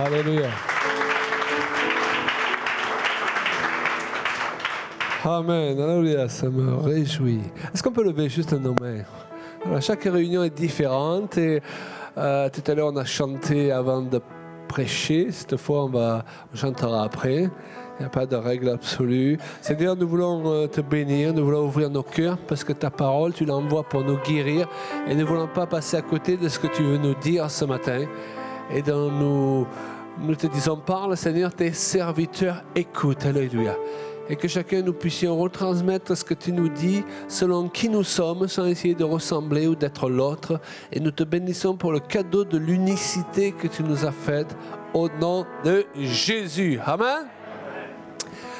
Alléluia. Amen. Alléluia, ça me réjouit. Est-ce qu'on peut lever juste nos mains? Alors, chaque réunion est différente et tout à l'heure on a chanté avant de prêcher. Cette fois on chantera après. Il n'y a pas de règle absolue. Seigneur, nous voulons te bénir, nous voulons ouvrir nos cœurs parce que ta parole, tu l'envoies pour nous guérir et nous ne voulons pas passer à côté de ce que tu veux nous dire ce matin. Et donc nous te disons, parle Seigneur, tes serviteurs écoutent. Alléluia. Et que chacun nous puissions retransmettre ce que tu nous dis selon qui nous sommes, sans essayer de ressembler ou d'être l'autre. Et nous te bénissons pour le cadeau de l'unicité que tu nous as faite au nom de Jésus. Amen.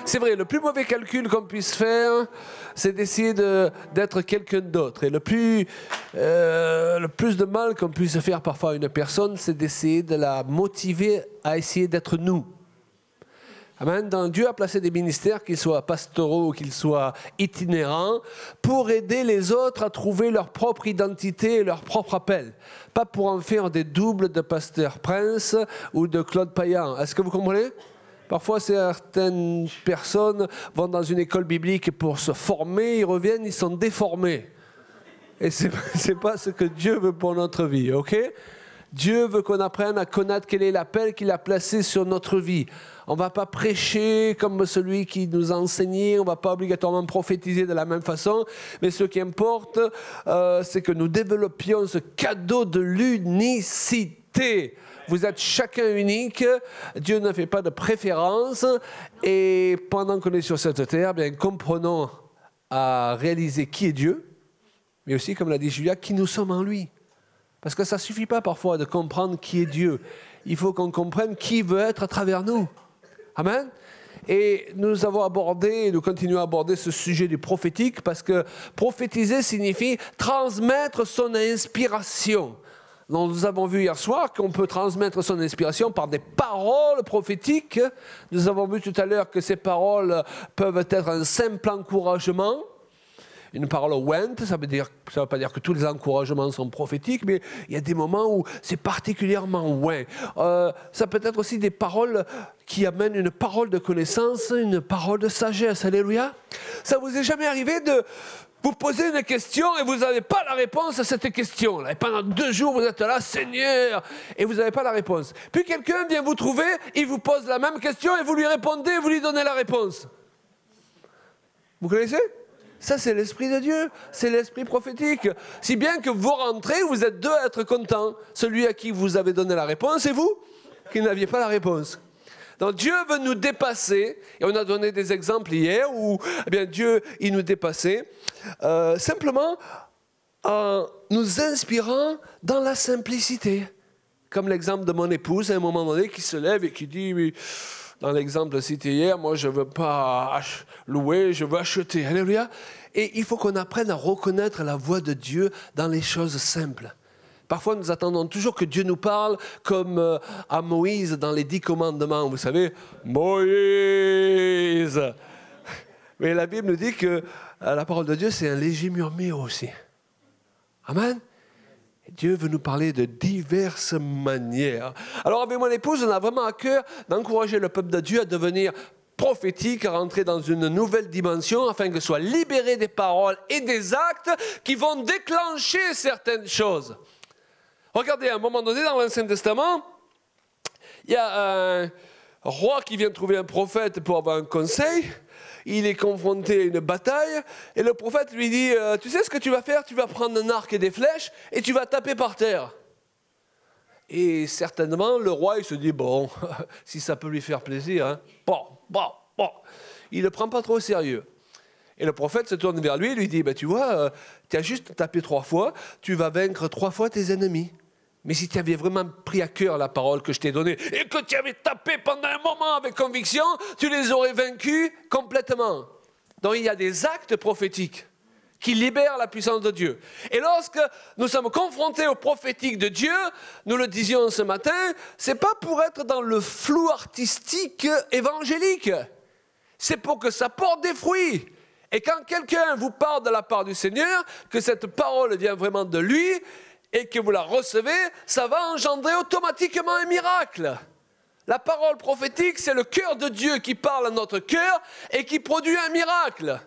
C'est vrai, le plus mauvais calcul qu'on puisse faire, c'est d'essayer d'être quelqu'un d'autre. Et le plus de mal qu'on puisse faire parfois à une personne, c'est d'essayer de la motiver à essayer d'être nous. Amen. Donc, Dieu a placé des ministères, qu'ils soient pastoraux ou qu'ils soient itinérants, pour aider les autres à trouver leur propre identité et leur propre appel. Pas pour en faire des doubles de Pasteur Prince ou de Claude Payan. Est-ce que vous comprenez ? Parfois, certaines personnes vont dans une école biblique pour se former, ils reviennent, ils sont déformés. Et ce n'est pas ce que Dieu veut pour notre vie, ok ? Dieu veut qu'on apprenne à connaître quel est l'appel qu'il a placé sur notre vie. On ne va pas prêcher comme celui qui nous a enseigné, on ne va pas obligatoirement prophétiser de la même façon, mais ce qui importe, c'est que nous développions ce cadeau de l'unicité. Vous êtes chacun unique, Dieu ne fait pas de préférence, et pendant qu'on est sur cette terre, bien, comprenons à réaliser qui est Dieu, mais aussi, comme l'a dit Julia, qui nous sommes en lui. Parce que ça ne suffit pas parfois de comprendre qui est Dieu. Il faut qu'on comprenne qui veut être à travers nous. Amen. Et nous avons abordé, et nous continuons à aborder ce sujet du prophétique, parce que prophétiser signifie transmettre son inspiration. Donc, nous avons vu hier soir qu'on peut transmettre son inspiration par des paroles prophétiques. Nous avons vu tout à l'heure que ces paroles peuvent être un simple encouragement. Une parole went, ça veut pas dire que tous les encouragements sont prophétiques, mais il y a des moments où c'est particulièrement ouin. Ça peut être aussi des paroles qui amènent une parole de connaissance, une parole de sagesse. Alléluia. Ça vous est jamais arrivé de vous poser une question et vous n'avez pas la réponse à cette question-là. Et pendant 2 jours, vous êtes là, Seigneur, et vous n'avez pas la réponse. Puis quelqu'un vient vous trouver, il vous pose la même question et vous lui répondez et vous lui donnez la réponse. Vous connaissez ? Ça, c'est l'Esprit de Dieu, c'est l'Esprit prophétique. Si bien que vous rentrez, vous êtes 2 à être contents. Celui à qui vous avez donné la réponse et vous, qui n'aviez pas la réponse. Donc Dieu veut nous dépasser, et on a donné des exemples hier où eh bien, Dieu, il nous dépassait, simplement en nous inspirant dans la simplicité. Comme l'exemple de mon épouse, à un moment donné, qui se lève et qui dit... Oui, dans l'exemple cité hier, moi je ne veux pas louer, je veux acheter. Alléluia. Et il faut qu'on apprenne à reconnaître la voix de Dieu dans les choses simples. Parfois nous attendons toujours que Dieu nous parle comme à Moïse dans les 10 commandements. Vous savez, Moïse. Mais la Bible nous dit que la parole de Dieu c'est un léger murmure aussi. Amen. Dieu veut nous parler de diverses manières. Alors avec mon épouse, on a vraiment à cœur d'encourager le peuple de Dieu à devenir prophétique, à rentrer dans une nouvelle dimension afin que soient libérés des paroles et des actes qui vont déclencher certaines choses. Regardez, à un moment donné, dans l'Ancien Testament, il y a un roi qui vient trouver un prophète pour avoir un conseil. Il est confronté à une bataille et le prophète lui dit « Tu sais ce que tu vas faire? Tu vas prendre un arc et des flèches et tu vas taper par terre. » Et certainement, le roi, il se dit « Bon, si ça peut lui faire plaisir, hein, bon. » Il ne le prend pas trop au sérieux. Et le prophète se tourne vers lui et lui dit « Tu vois, tu as juste tapé 3 fois, tu vas vaincre 3 fois tes ennemis. Mais si tu avais vraiment pris à cœur la parole que je t'ai donnée et que tu avais tapé pendant un moment avec conviction, tu les aurais vaincus complètement. » Donc il y a des actes prophétiques qui libèrent la puissance de Dieu. Et lorsque nous sommes confrontés au prophétique de Dieu, nous le disions ce matin, ce n'est pas pour être dans le flou artistique évangélique. C'est pour que ça porte des fruits. Et quand quelqu'un vous parle de la part du Seigneur, que cette parole vient vraiment de lui, et que vous la recevez, ça va engendrer automatiquement un miracle. La parole prophétique, c'est le cœur de Dieu qui parle à notre cœur et qui produit un miracle.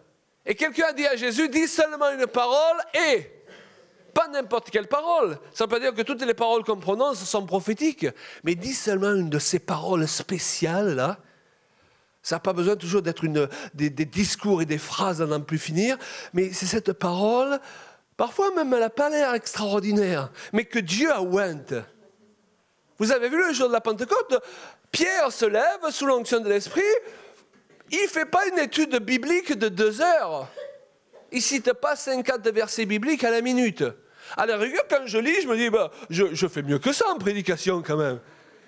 Et quelqu'un a dit à Jésus, dis seulement une parole et pas n'importe quelle parole. Ça ne veut pas dire que toutes les paroles qu'on prononce sont prophétiques, mais dis seulement une de ces paroles spéciales là. Ça n'a pas besoin toujours d'être des discours et des phrases à n'en plus finir, mais c'est cette parole, parfois même elle n'a pas l'air extraordinaire, mais que Dieu a ointe. Vous avez vu le jour de la Pentecôte, Pierre se lève sous l'onction de l'Esprit, il ne fait pas une étude biblique de 2 heures. Il ne cite pas 50 versets bibliques à la minute. À la rigueur, quand je lis, je me dis, je fais mieux que ça en prédication quand même.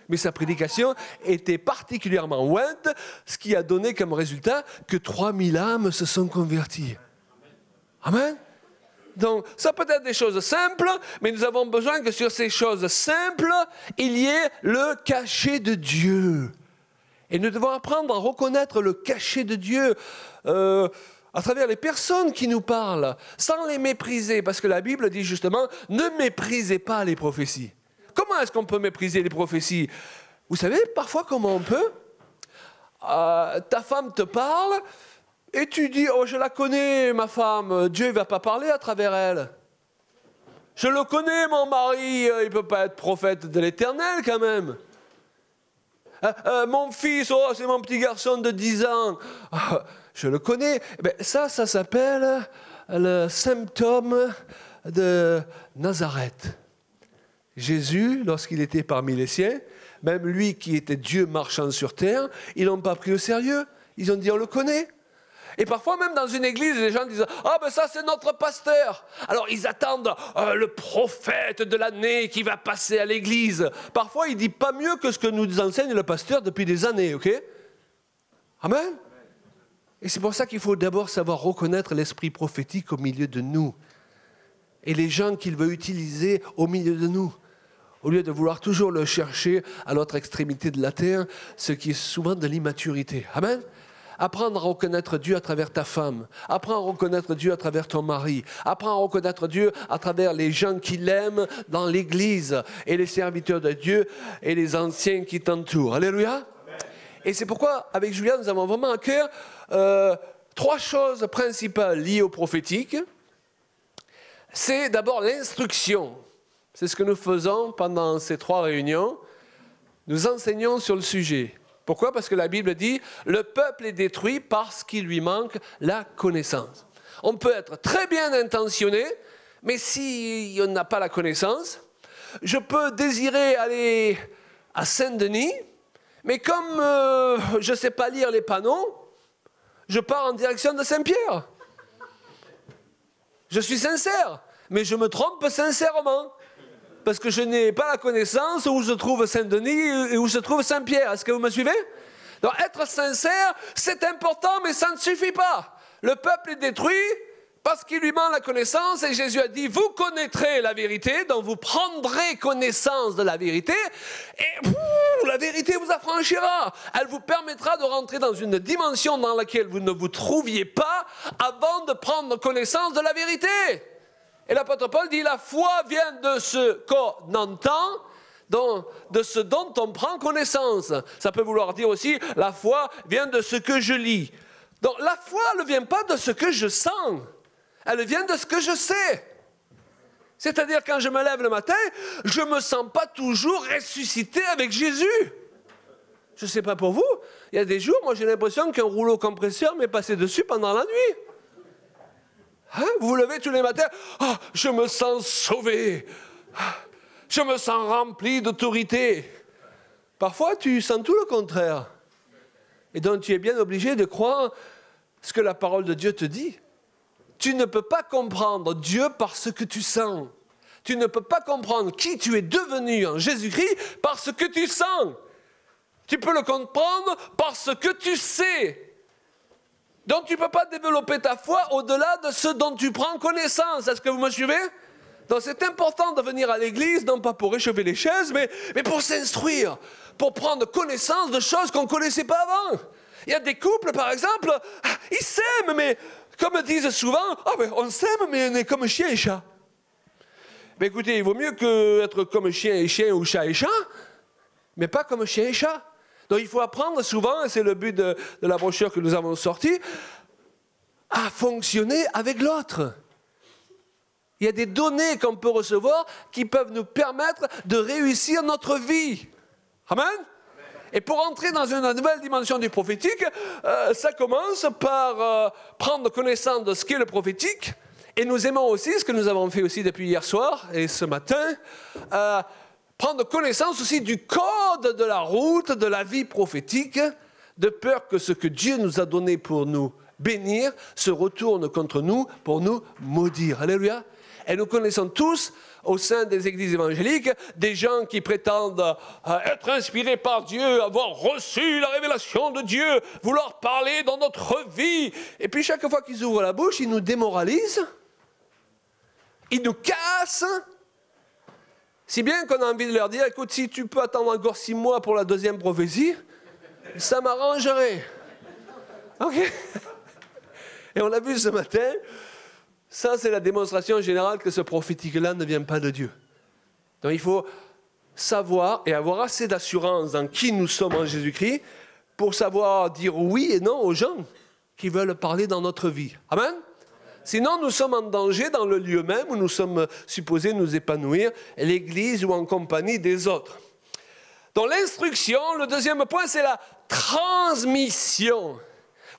Mais sa prédication était particulièrement ointe, ce qui a donné comme résultat que 3000 âmes se sont converties. Amen. Donc, ça peut être des choses simples, mais nous avons besoin que sur ces choses simples, il y ait le cachet de Dieu. Et nous devons apprendre à reconnaître le cachet de Dieu à travers les personnes qui nous parlent, sans les mépriser, parce que la Bible dit justement, ne méprisez pas les prophéties. Comment est-ce qu'on peut mépriser les prophéties? Vous savez, parfois, comment on peut? Ta femme te parle, et tu dis, oh, je la connais, ma femme, Dieu ne va pas parler à travers elle. Je le connais, mon mari, il ne peut pas être prophète de l'Éternel quand même. Mon fils, oh, c'est mon petit garçon de 10 ans. Je le connais. Ben, ça s'appelle le symptôme de Nazareth. Jésus, lorsqu'il était parmi les siens, même lui qui était Dieu marchant sur terre, ils n'ont pas pris au sérieux. Ils ont dit, on le connaît. Et parfois, même dans une église, les gens disent « Ah, ben ça, c'est notre pasteur !» Alors, ils attendent le prophète de l'année qui va passer à l'église. Parfois, il ne dit pas mieux que ce que nous enseigne le pasteur depuis des années, ok? Amen? Et c'est pour ça qu'il faut d'abord savoir reconnaître l'esprit prophétique au milieu de nous. Et les gens qu'il veut utiliser au milieu de nous. Au lieu de vouloir toujours le chercher à l'autre extrémité de la terre, ce qui est souvent de l'immaturité. Amen? Apprendre à reconnaître Dieu à travers ta femme. Apprends à reconnaître Dieu à travers ton mari. Apprends à reconnaître Dieu à travers les gens qui l'aiment dans l'église et les serviteurs de Dieu et les anciens qui t'entourent. Alléluia. Amen. Et c'est pourquoi, avec Julien, nous avons vraiment à cœur 3 choses principales liées au prophétique. C'est d'abord l'instruction. C'est ce que nous faisons pendant ces 3 réunions. Nous enseignons sur le sujet. Pourquoi? Parce que la Bible dit « Le peuple est détruit parce qu'il lui manque la connaissance ». On peut être très bien intentionné, mais si on n'a pas la connaissance, je peux désirer aller à Saint-Denis, mais comme je ne sais pas lire les panneaux, je pars en direction de Saint-Pierre. Je suis sincère, mais je me trompe sincèrement. Parce que je n'ai pas la connaissance où se trouve Saint-Denis et où se trouve Saint-Pierre. Est-ce que vous me suivez? Donc être sincère, c'est important, mais ça ne suffit pas. Le peuple est détruit parce qu'il lui manque la connaissance. Et Jésus a dit, vous connaîtrez la vérité, donc vous prendrez connaissance de la vérité. Et la vérité vous affranchira. Elle vous permettra de rentrer dans une dimension dans laquelle vous ne vous trouviez pas avant de prendre connaissance de la vérité. Et l'apôtre Paul dit, la foi vient de ce qu'on entend, de ce dont on prend connaissance. Ça peut vouloir dire aussi, la foi vient de ce que je lis. Donc la foi ne vient pas de ce que je sens, elle vient de ce que je sais. C'est-à-dire quand je me lève le matin, je ne me sens pas toujours ressuscité avec Jésus. Je ne sais pas pour vous, il y a des jours, moi j'ai l'impression qu'un rouleau compresseur m'est passé dessus pendant la nuit. Hein? Vous vous levez tous les matins, oh, je me sens sauvé, je me sens rempli d'autorité. Parfois, tu sens tout le contraire. Et donc, tu es bien obligé de croire ce que la parole de Dieu te dit. Tu ne peux pas comprendre Dieu par ce que tu sens. Tu ne peux pas comprendre qui tu es devenu en Jésus-Christ par ce que tu sens. Tu peux le comprendre par ce que tu sais. Donc, tu ne peux pas développer ta foi au-delà de ce dont tu prends connaissance. Est-ce que vous me suivez? Donc, c'est important de venir à l'église, non pas pour réchauffer les chaises, mais pour s'instruire, pour prendre connaissance de choses qu'on ne connaissait pas avant. Il y a des couples, par exemple, ils s'aiment, mais comme disent souvent, on s'aime, mais on est comme chien et chat. Mais écoutez, il vaut mieux être comme chien et chien ou chat et chat, mais pas comme chien et chat. Donc il faut apprendre souvent, et c'est le but de la brochure que nous avons sortie, à fonctionner avec l'autre. Il y a des données qu'on peut recevoir qui peuvent nous permettre de réussir notre vie. Amen. Et pour entrer dans une nouvelle dimension du prophétique, ça commence par prendre connaissance de ce qu'est le prophétique. Et nous aimons aussi, ce que nous avons fait aussi depuis hier soir et ce matin, prendre connaissance aussi du code de la route de la vie prophétique, de peur que ce que Dieu nous a donné pour nous bénir se retourne contre nous pour nous maudire. Alléluia. Et nous connaissons tous, au sein des églises évangéliques, des gens qui prétendent être inspirés par Dieu, avoir reçu la révélation de Dieu, vouloir parler dans notre vie. Et puis chaque fois qu'ils ouvrent la bouche, ils nous démoralisent, ils nous cassent, si bien qu'on a envie de leur dire, écoute, si tu peux attendre encore 6 mois pour la deuxième prophétie, ça m'arrangerait. OK? Et on l'a vu ce matin. Ça, c'est la démonstration générale que ce prophétique-là ne vient pas de Dieu. Donc, il faut savoir et avoir assez d'assurance dans qui nous sommes en Jésus-Christ pour savoir dire oui et non aux gens qui veulent parler dans notre vie. Amen? Sinon, nous sommes en danger dans le lieu même où nous sommes supposés nous épanouir, l'Église ou en compagnie des autres. Donc, l'instruction, le deuxième point, c'est la transmission.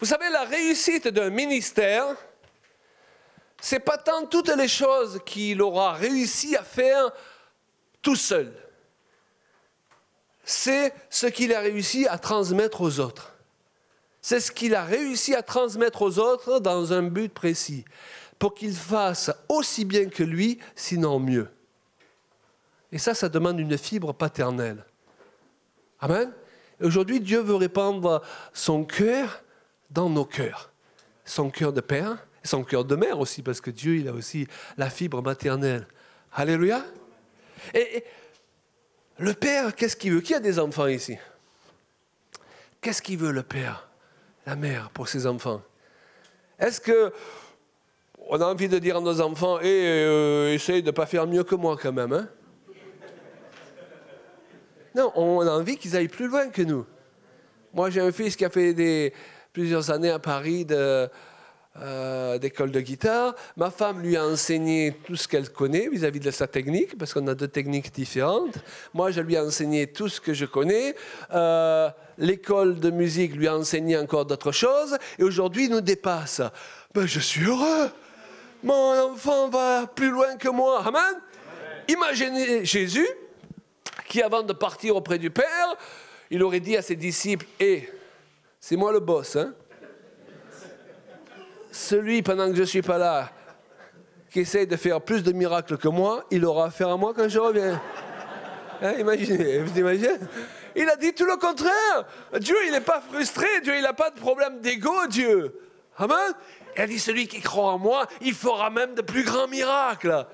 Vous savez, la réussite d'un ministère, ce n'est pas tant toutes les choses qu'il aura réussi à faire tout seul. C'est ce qu'il a réussi à transmettre aux autres. C'est ce qu'il a réussi à transmettre aux autres dans un but précis, pour qu'ils fassent aussi bien que lui, sinon mieux. Et ça demande une fibre paternelle. Amen. Et aujourd'hui, Dieu veut répandre son cœur dans nos cœurs. Son cœur de père, et son cœur de mère aussi, parce que Dieu, il a aussi la fibre maternelle. Alléluia. Et le père, qu'est-ce qu'il veut? Qui a des enfants ici? Qu'est-ce qu'il veut le père, la mère, pour ses enfants? Est-ce qu'on a envie de dire à nos enfants, essaye de ne pas faire mieux que moi quand même, hein? Non, on a envie qu'ils aillent plus loin que nous. Moi, j'ai un fils qui a fait plusieurs années à Paris d'école de guitare. Ma femme lui a enseigné tout ce qu'elle connaît vis-à-vis de sa technique, parce qu'on a 2 techniques différentes. Moi, je lui ai enseigné tout ce que je connais. L'école de musique lui a enseigné encore d'autres choses. Et aujourd'hui, il nous dépasse. Ben, je suis heureux. Mon enfant va plus loin que moi. Amen. Imaginez Jésus, qui avant de partir auprès du Père, il aurait dit à ses disciples, c'est moi le boss, hein? Celui, pendant que je ne suis pas là, qui essaye de faire plus de miracles que moi, il aura affaire à moi quand je reviens. Hein, imaginez, vous imaginez? Il a dit tout le contraire. Dieu, il n'est pas frustré. Dieu, il n'a pas de problème d'ego, Dieu. Amen. Il a dit, celui qui croit en moi, il fera même de plus grands miracles.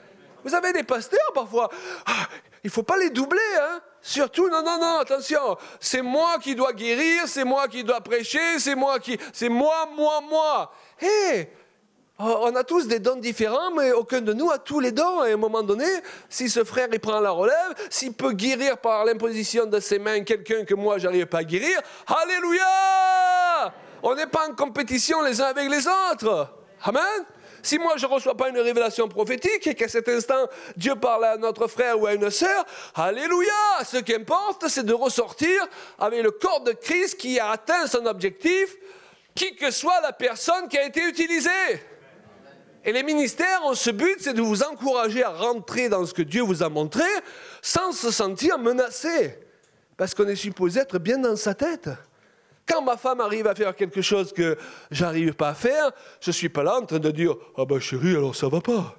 Vous avez des pasteurs, parfois, il ne faut pas les doubler, hein? Surtout, non, attention, c'est moi qui dois guérir, c'est moi qui dois prêcher, c'est moi. On a tous des dons différents, mais aucun de nous a tous les dons. Et à un moment donné, si ce frère il prend la relève, s'il peut guérir par l'imposition de ses mains quelqu'un que moi, j'arrive pas à guérir, alléluia! On n'est pas en compétition les uns avec les autres. Amen? Si moi, je ne reçois pas une révélation prophétique et qu'à cet instant, Dieu parle à notre frère ou à une sœur, alléluia! Ce qui importe, c'est de ressortir avec le corps de Christ qui a atteint son objectif, qui que soit la personne qui a été utilisée. Et les ministères ont ce but, c'est de vous encourager à rentrer dans ce que Dieu vous a montré sans se sentir menacé. Parce qu'on est supposé être bien dans sa tête. Quand ma femme arrive à faire quelque chose que j'arrive pas à faire, je ne suis pas là en train de dire « Ah ben chérie, alors ça va pas. »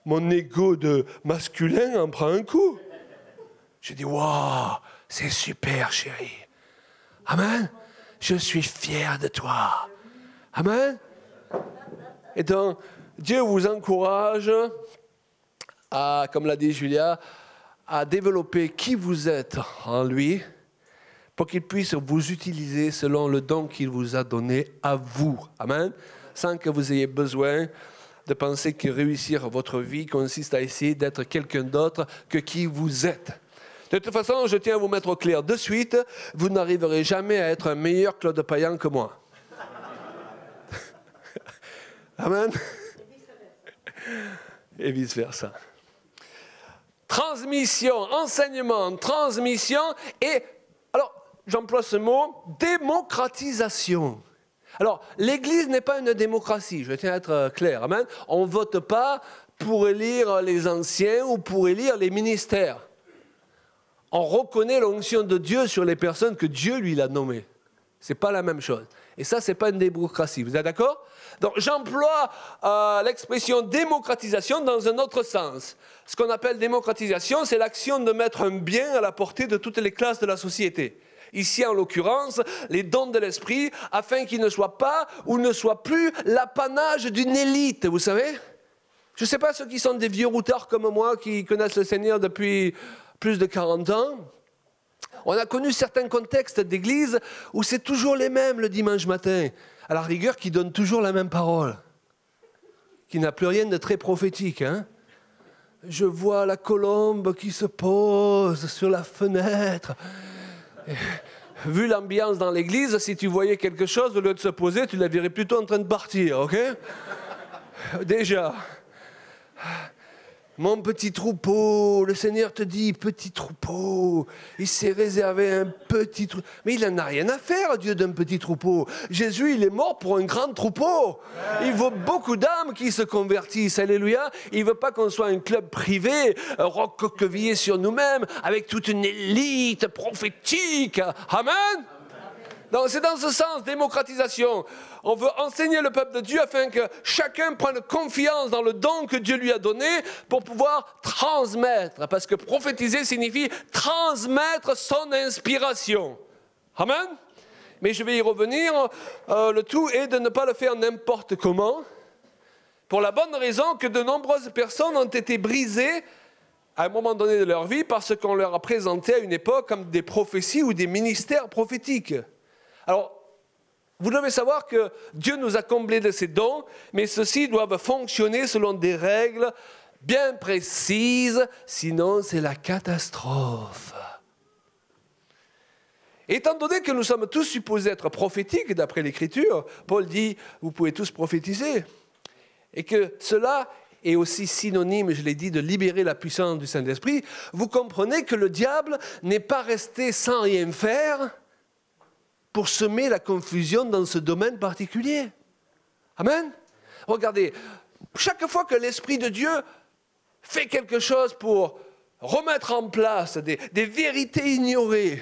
Mon ego de masculin en prend un coup. Je dis « Waouh, c'est super chérie. Amen. Je suis fier de toi. Amen. » Et donc, Dieu vous encourage à, comme l'a dit Julia, à développer qui vous êtes en lui, pour qu'il puisse vous utiliser selon le don qu'il vous a donné à vous. Amen. Sans que vous ayez besoin de penser que réussir votre vie consiste à essayer d'être quelqu'un d'autre que qui vous êtes. De toute façon, je tiens à vous mettre au clair de suite, vous n'arriverez jamais à être un meilleur Claude Payan que moi. Amen. Et vice-versa. Transmission, enseignement, transmission et, alors, j'emploie ce mot, démocratisation. Alors, l'Église n'est pas une démocratie, je tiens à être clair. Amen. On ne vote pas pour élire les anciens ou pour élire les ministères. On reconnaît l'onction de Dieu sur les personnes que Dieu lui a nommées. Ce n'est pas la même chose. Et ça, ce n'est pas une démocratie. Vous êtes d'accord? Donc, j'emploie l'expression démocratisation dans un autre sens. Ce qu'on appelle démocratisation, c'est l'action de mettre un bien à la portée de toutes les classes de la société. Ici, en l'occurrence, les dons de l'esprit, afin qu'ils ne soient pas ou ne soient plus l'apanage d'une élite, vous savez? Je ne sais pas ceux qui sont des vieux routards comme moi, qui connaissent le Seigneur depuis plus de 40 ans. On a connu certains contextes d'église où c'est toujours les mêmes le dimanche matin, à la rigueur qui donnent toujours la même parole, qui n'a plus rien de très prophétique. Hein? Je vois la colombe qui se pose sur la fenêtre. Et, vu l'ambiance dans l'église, si tu voyais quelque chose, au lieu de se poser, tu la verrais plutôt en train de partir, ok? Déjà. Mon petit troupeau, le Seigneur te dit, petit troupeau, il s'est réservé un petit troupeau. Mais il n'en a rien à faire, Dieu, d'un petit troupeau. Jésus, il est mort pour un grand troupeau. Il veut beaucoup d'âmes qui se convertissent, alléluia. Il ne veut pas qu'on soit un club privé, recroquevillé sur nous-mêmes, avec toute une élite prophétique. Amen. Donc c'est dans ce sens, démocratisation. On veut enseigner le peuple de Dieu afin que chacun prenne confiance dans le don que Dieu lui a donné pour pouvoir transmettre. Parce que prophétiser signifie transmettre son inspiration. Amen. Mais je vais y revenir. Le tout est de ne pas le faire n'importe comment. Pour la bonne raison que de nombreuses personnes ont été brisées à un moment donné de leur vie parce qu'on leur a présenté à une époque comme des prophéties ou des ministères prophétiques. Alors, vous devez savoir que Dieu nous a comblés de ses dons, mais ceux-ci doivent fonctionner selon des règles bien précises, sinon c'est la catastrophe. Étant donné que nous sommes tous supposés être prophétiques, d'après l'Écriture, Paul dit, vous pouvez tous prophétiser, et que cela est aussi synonyme, je l'ai dit, de libérer la puissance du Saint-Esprit, vous comprenez que le diable n'est pas resté sans rien faire pour semer la confusion dans ce domaine particulier. Amen. Regardez, chaque fois que l'Esprit de Dieu fait quelque chose pour remettre en place des vérités ignorées,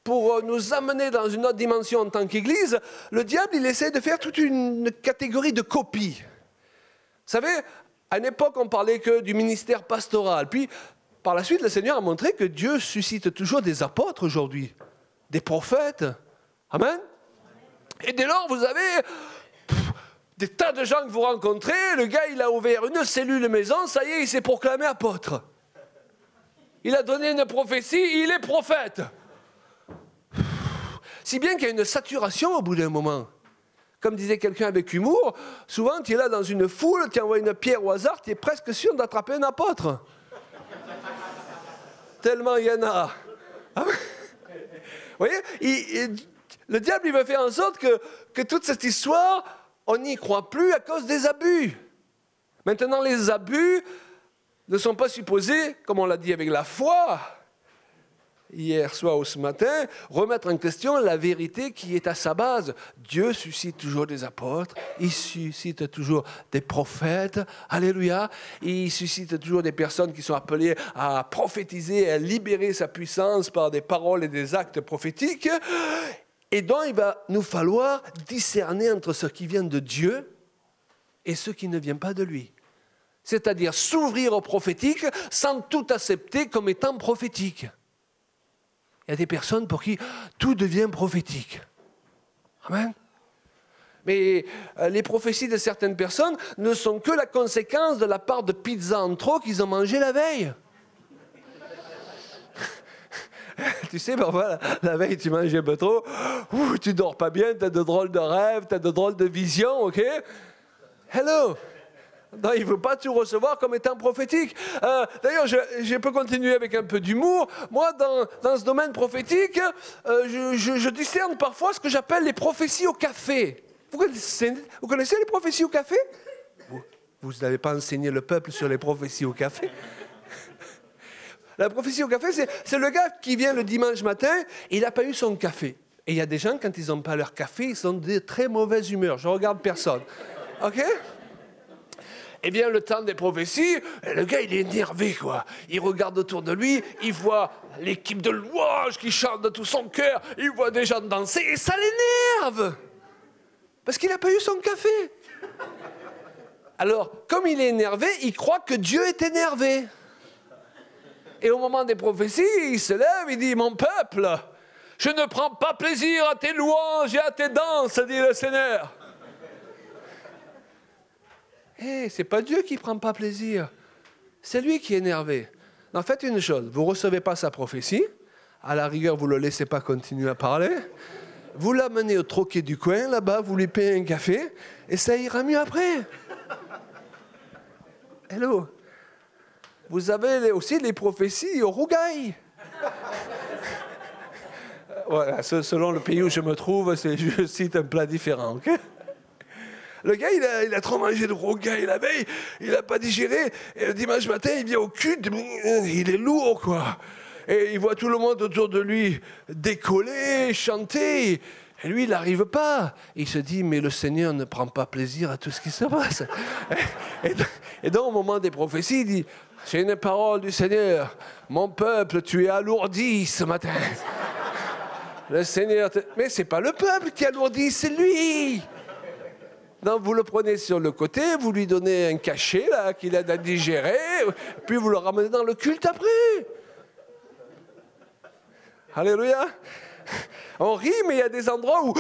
pour nous amener dans une autre dimension en tant qu'Église, le diable, il essaie de faire toute une catégorie de copies. Vous savez, à une époque, on parlait que du ministère pastoral. Puis, par la suite, le Seigneur a montré que Dieu suscite toujours des apôtres aujourd'hui, des prophètes. Amen. Et dès lors, vous avez des tas de gens que vous rencontrez. Le gars, il a ouvert une cellule maison, ça y est, il s'est proclamé apôtre. Il a donné une prophétie, il est prophète. Si bien qu'il y a une saturation au bout d'un moment. Comme disait quelqu'un avec humour, souvent tu es là dans une foule, tu envoies une pierre au hasard, tu es presque sûr d'attraper un apôtre. Tellement il y en a. Vous voyez, le diable, il veut faire en sorte que toute cette histoire, on n'y croit plus à cause des abus. Maintenant, les abus ne sont pas supposés, comme on l'a dit avec la foi, hier soir ou ce matin, remettre en question la vérité qui est à sa base. Dieu suscite toujours des apôtres, il suscite toujours des prophètes, alléluia, il suscite toujours des personnes qui sont appelées à prophétiser, à libérer sa puissance par des paroles et des actes prophétiques. Et donc, il va nous falloir discerner entre ce qui vient de Dieu et ce qui ne vient pas de lui. C'est-à-dire s'ouvrir au prophétique sans tout accepter comme étant prophétique. Il y a des personnes pour qui tout devient prophétique. Amen. Mais les prophéties de certaines personnes ne sont que la conséquence de la part de pizza en trop qu'ils ont mangé la veille. Tu sais, parfois, la veille, tu manges un peu trop, tu dors pas bien, tu as de drôles de rêves, tu as de drôles de visions, ok? Hello! Non, il ne veut pas tout recevoir comme étant prophétique. D'ailleurs, je peux continuer avec un peu d'humour. Moi, dans ce domaine prophétique, je discerne parfois ce que j'appelle les prophéties au café. Vous connaissez les prophéties au café? Vous n'avez pas enseigné le peuple sur les prophéties au café? La prophétie au café, c'est le gars qui vient le dimanche matin, il n'a pas eu son café. Et il y a des gens, quand ils n'ont pas leur café, ils sont de très mauvaise humeur. Je ne regarde personne. OK? Et vient le temps des prophéties, et le gars, il est énervé, quoi. Il regarde autour de lui, il voit l'équipe de louanges qui chante de tout son cœur, il voit des gens danser, et ça l'énerve! Parce qu'il n'a pas eu son café. Alors, comme il est énervé, il croit que Dieu est énervé. Et au moment des prophéties, il se lève, il dit, mon peuple, je ne prends pas plaisir à tes louanges et à tes danses, dit le Seigneur. C'est pas Dieu qui ne prend pas plaisir, c'est lui qui est énervé. En fait, une chose, vous ne recevez pas sa prophétie, à la rigueur, vous ne le laissez pas continuer à parler, vous l'amenez au troquet du coin, là-bas, vous lui payez un café, et ça ira mieux après. Hello. Vous avez aussi les prophéties au rougail. Voilà, selon le pays où je me trouve, je cite un plat différent. Okay? Le gars, il a trop mangé de rougail la veille, il n'a pas digéré, et le dimanche matin, il vient au cul, il est lourd, quoi. Et il voit tout le monde autour de lui décoller, chanter, et lui, il n'arrive pas. Il se dit, mais le Seigneur ne prend pas plaisir à tout ce qui se passe. Et donc, au moment des prophéties, il dit, c'est une parole du Seigneur. Mon peuple, tu es alourdi ce matin. Le Seigneur... Mais ce n'est pas le peuple qui alourdit, c'est lui. Donc, vous le prenez sur le côté, vous lui donnez un cachet là, qu'il aide à digérer, puis vous le ramenez dans le culte après. Alléluia. On rit, mais il y a des endroits où...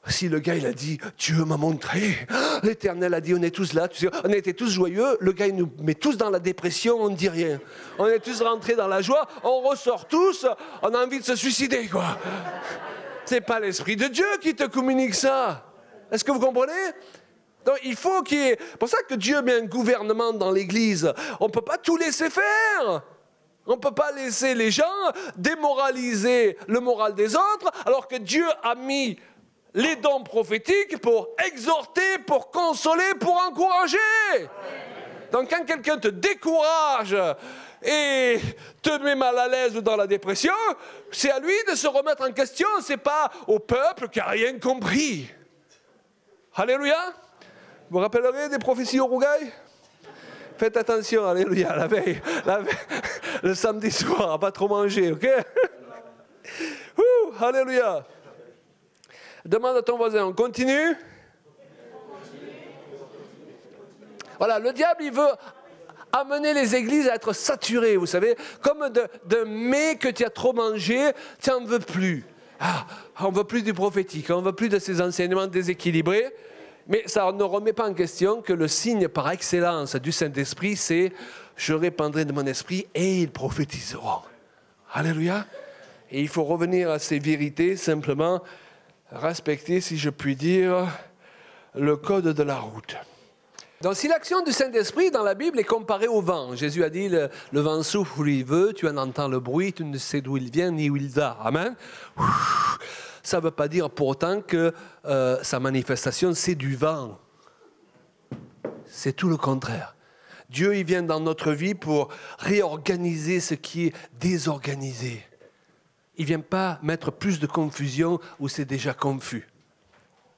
Si le gars, il a dit, Dieu m'a montré, l'Éternel a dit, on est tous là, tu sais, on était tous joyeux, le gars, il nous met tous dans la dépression, on ne dit rien. On est tous rentrés dans la joie, on ressort tous, on a envie de se suicider, quoi. C'est pas l'Esprit de Dieu qui te communique ça. Est-ce que vous comprenez? Donc, il faut qu'il y ait... C'est pour ça que Dieu met un gouvernement dans l'Église. On ne peut pas tout laisser faire. On ne peut pas laisser les gens démoraliser le moral des autres, alors que Dieu a mis les dons prophétiques pour exhorter, pour consoler, pour encourager. Donc quand quelqu'un te décourage et te met mal à l'aise ou dans la dépression, c'est à lui de se remettre en question, ce n'est pas au peuple qui n'a rien compris. Alléluia. Vous vous rappellerez des prophéties au rougail? Faites attention, alléluia, la veille, le samedi soir, à pas trop manger, ok? Alléluia. Demande à ton voisin, on continue? Voilà, le diable, il veut amener les églises à être saturées, vous savez, comme de mets que tu as trop mangé, tu n'en veux plus. On ne veut plus du prophétique, on ne veut plus de ces enseignements déséquilibrés. Mais ça ne remet pas en question que le signe par excellence du Saint-Esprit, c'est « je répandrai de mon esprit et ils prophétiseront ». Alléluia. Et il faut revenir à ces vérités, simplement respecter, si je puis dire, le code de la route. Donc si l'action du Saint-Esprit dans la Bible est comparée au vent, Jésus a dit le vent souffle où il veut, tu en entends le bruit, tu ne sais d'où il vient ni où il va. Amen. Ça ne veut pas dire pour autant que sa manifestation, c'est du vent. C'est tout le contraire. Dieu, il vient dans notre vie pour réorganiser ce qui est désorganisé. Il ne vient pas mettre plus de confusion où c'est déjà confus.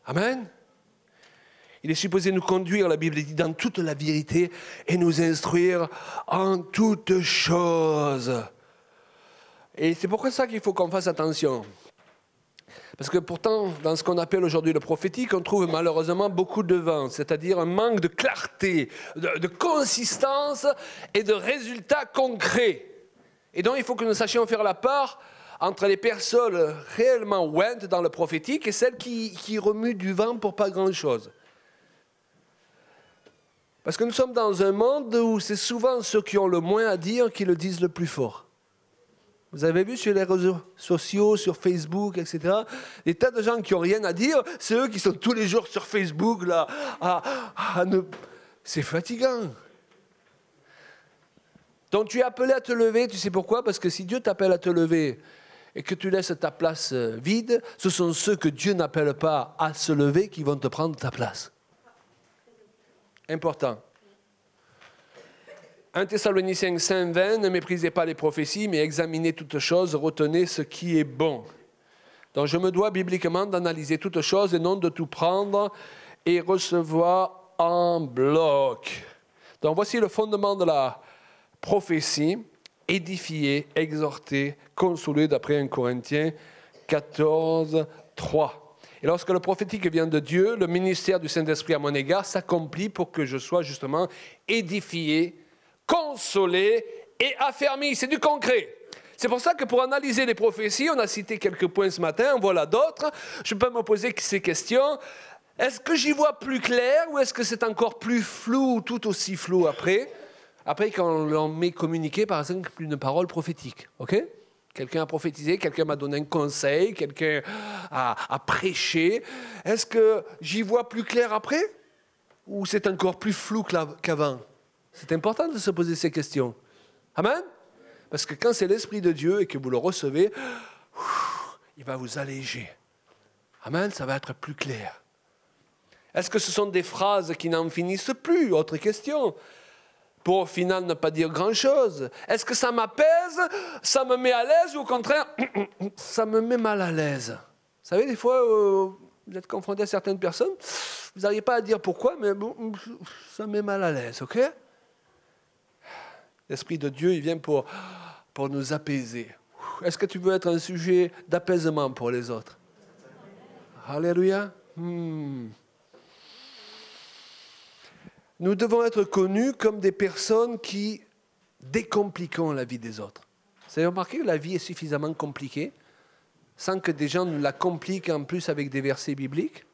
Amen. Il est supposé nous conduire, la Bible dit, dans toute la vérité et nous instruire en toutes choses. Et c'est pour ça qu'il faut qu'on fasse attention. Parce que pourtant, dans ce qu'on appelle aujourd'hui le prophétique, on trouve malheureusement beaucoup de vent, c'est-à-dire un manque de clarté, de consistance et de résultats concrets. Et donc, il faut que nous sachions faire la part entre les personnes réellement ouintes dans le prophétique et celles qui remuent du vent pour pas grand-chose. Parce que nous sommes dans un monde où c'est souvent ceux qui ont le moins à dire qui le disent le plus fort. Vous avez vu sur les réseaux sociaux, sur Facebook, etc., des tas de gens qui n'ont rien à dire, c'est eux qui sont tous les jours sur Facebook, là, C'est fatigant. Donc tu es appelé à te lever, tu sais pourquoi? Parce que si Dieu t'appelle à te lever et que tu laisses ta place vide, ce sont ceux que Dieu n'appelle pas à se lever qui vont te prendre ta place. Important. 1 Thessaloniciens 5:20, ne méprisez pas les prophéties, mais examinez toutes choses, retenez ce qui est bon. Donc je me dois bibliquement d'analyser toutes choses et non de tout prendre et recevoir en bloc. Donc voici le fondement de la prophétie, édifier, exhorter, consoler, d'après 1 Corinthiens 14:3. Et lorsque le prophétique vient de Dieu, le ministère du Saint-Esprit à mon égard s'accomplit pour que je sois justement édifié, consolé et affermi. C'est du concret. C'est pour ça que pour analyser les prophéties, on a cité quelques points ce matin, en voilà d'autres. Je peux me poser ces questions. Est-ce que j'y vois plus clair ou est-ce que c'est encore plus flou, tout aussi flou après? Après, quand on m'est communiqué, par exemple, une parole prophétique, ok? Quelqu'un a prophétisé, quelqu'un m'a donné un conseil, quelqu'un a prêché. Est-ce que j'y vois plus clair après? Ou c'est encore plus flou qu'avant? C'est important de se poser ces questions. Amen? Parce que quand c'est l'Esprit de Dieu et que vous le recevez, il va vous alléger. Amen? Ça va être plus clair. Est-ce que ce sont des phrases qui n'en finissent plus? Autre question. Pour au final ne pas dire grand-chose. Est-ce que ça m'apaise, ça me met à l'aise ou au contraire, ça me met mal à l'aise? Vous savez, des fois, vous êtes confronté à certaines personnes, vous n'arrivez pas à dire pourquoi, mais bon, ça me met mal à l'aise, ok? L'Esprit de Dieu, il vient pour nous apaiser. Est-ce que tu veux être un sujet d'apaisement pour les autres? Alléluia. Nous devons être connus comme des personnes qui décompliquons la vie des autres. Vous avez remarqué que la vie est suffisamment compliquée sans que des gens nous la compliquent en plus avec des versets bibliques?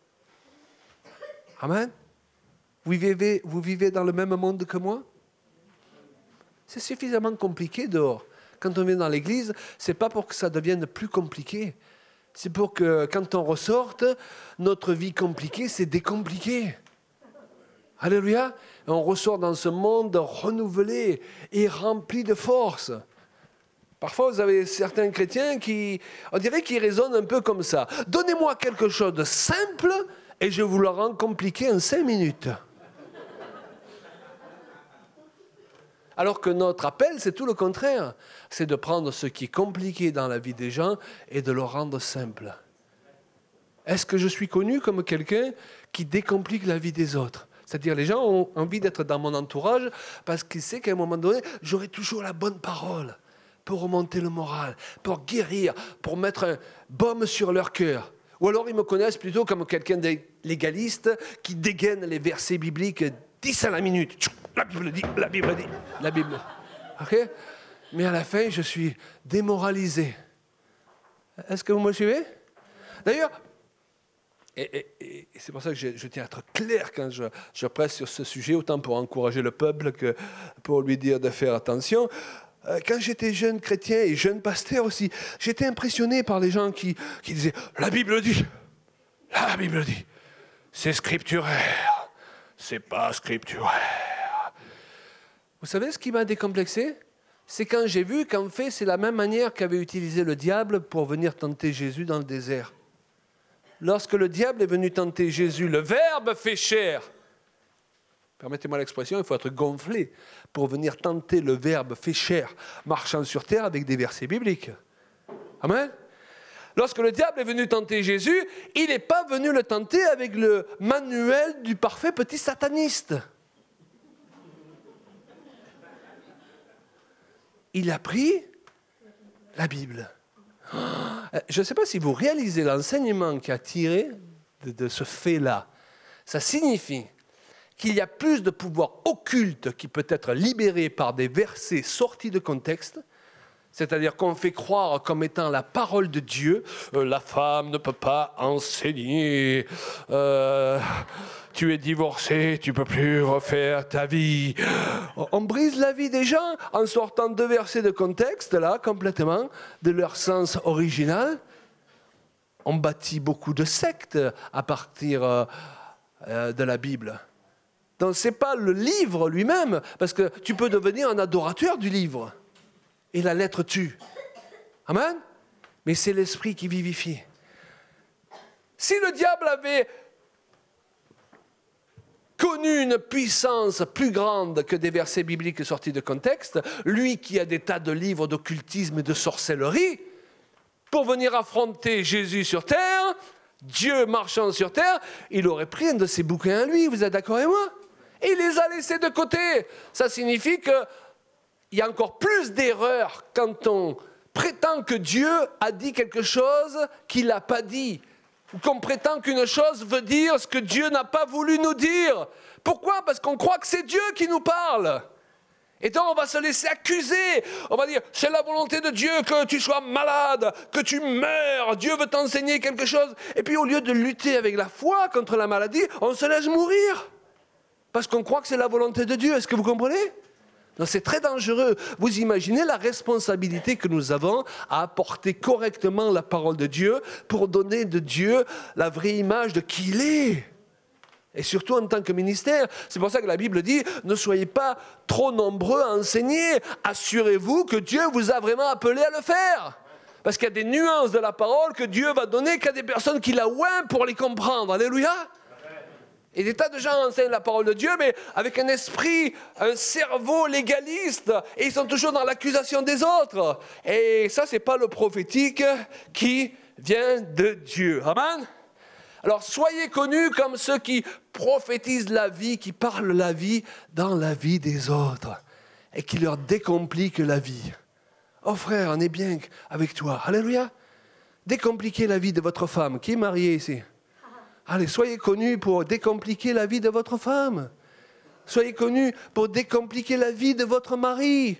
Amen. Vous vivez dans le même monde que moi? C'est suffisamment compliqué dehors. Quand on vient dans l'église, ce n'est pas pour que ça devienne plus compliqué. C'est pour que quand on ressorte, notre vie compliquée, c'est décompliqué. Alléluia. On ressort dans ce monde renouvelé et rempli de force. Parfois, vous avez certains chrétiens on dirait qu'ils raisonnent un peu comme ça. Donnez-moi quelque chose de simple et je vous le rends compliqué en 5 minutes. Alors que notre appel, c'est tout le contraire. C'est de prendre ce qui est compliqué dans la vie des gens et de le rendre simple. Est-ce que je suis connu comme quelqu'un qui décomplique la vie des autres? C'est-à-dire, les gens ont envie d'être dans mon entourage parce qu'ils savent qu'à un moment donné, j'aurai toujours la bonne parole pour remonter le moral, pour guérir, pour mettre un baume sur leur cœur. Ou alors, ils me connaissent plutôt comme quelqu'un de légaliste qui dégaine les versets bibliques 10 à la minute. La Bible dit, la Bible dit, la Bible. OK? Mais à la fin, je suis démoralisé. Est-ce que vous me suivez? D'ailleurs, et c'est pour ça que je tiens à être clair quand je presse sur ce sujet, autant pour encourager le peuple que pour lui dire de faire attention. Quand j'étais jeune chrétien et jeune pasteur aussi, j'étais impressionné par les gens qui disaient « La Bible dit, la Bible dit, c'est scripturaire, c'est pas scripturaire. » Vous savez ce qui m'a décomplexé? C'est quand j'ai vu qu'en fait, c'est la même manière qu'avait utilisé le diable pour venir tenter Jésus dans le désert. Lorsque le diable est venu tenter Jésus, le Verbe fait chair. Permettez-moi l'expression, il faut être gonflé pour venir tenter le Verbe fait chair, marchant sur terre avec des versets bibliques. Amen. Lorsque le diable est venu tenter Jésus, il n'est pas venu le tenter avec le manuel du parfait petit sataniste. Il a pris la Bible. Je ne sais pas si vous réalisez l'enseignement qui a tiré de ce fait-là. Ça signifie qu'il y a plus de pouvoir occulte qui peut être libéré par des versets sortis de contexte, c'est-à-dire qu'on fait croire comme étant la parole de Dieu, la femme ne peut pas enseigner, tu es divorcé, tu ne peux plus refaire ta vie. On brise la vie des gens en sortant 2 versets de contexte, là, complètement, de leur sens original. On bâtit beaucoup de sectes à partir de la Bible. Donc ce n'est pas le livre lui-même, parce que tu peux devenir un adorateur du livre. Et la lettre tue. Amen. Mais c'est l'esprit qui vivifie. Si le diable avait connu une puissance plus grande que des versets bibliques sortis de contexte, lui qui a des tas de livres d'occultisme et de sorcellerie, pour venir affronter Jésus sur terre, Dieu marchant sur terre, il aurait pris un de ses bouquins à lui, vous êtes d'accord avec moi? Et il les a laissés de côté. Ça signifie qu'il y a encore plus d'erreurs quand on prétend que Dieu a dit quelque chose qu'il n'a pas dit. Ou qu'on prétend qu'une chose veut dire ce que Dieu n'a pas voulu nous dire. Pourquoi? Parce qu'on croit que c'est Dieu qui nous parle. Et donc on va se laisser accuser. On va dire, c'est la volonté de Dieu que tu sois malade, que tu meurs. Dieu veut t'enseigner quelque chose. Et puis au lieu de lutter avec la foi contre la maladie, on se laisse mourir. Parce qu'on croit que c'est la volonté de Dieu. Est-ce que vous comprenez? Donc c'est très dangereux. Vous imaginez la responsabilité que nous avons à apporter correctement la parole de Dieu pour donner de Dieu la vraie image de qui il est. Et surtout en tant que ministère. C'est pour ça que la Bible dit, ne soyez pas trop nombreux à enseigner. Assurez-vous que Dieu vous a vraiment appelé à le faire. Parce qu'il y a des nuances de la parole que Dieu va donner qu'à des personnes qui la ouïnt pour les comprendre. Alléluia. Et des tas de gens enseignent la parole de Dieu, mais avec un esprit, un cerveau légaliste. Et ils sont toujours dans l'accusation des autres. Et ça, ce n'est pas le prophétique qui vient de Dieu. Amen. Alors, soyez connus comme ceux qui prophétisent la vie, qui parlent la vie dans la vie des autres. Et qui leur décompliquent la vie. Oh frère, on est bien avec toi. Alléluia. Décompliquez la vie de votre femme. Qui est mariée ici? Allez, soyez connus pour décompliquer la vie de votre femme. Soyez connus pour décompliquer la vie de votre mari.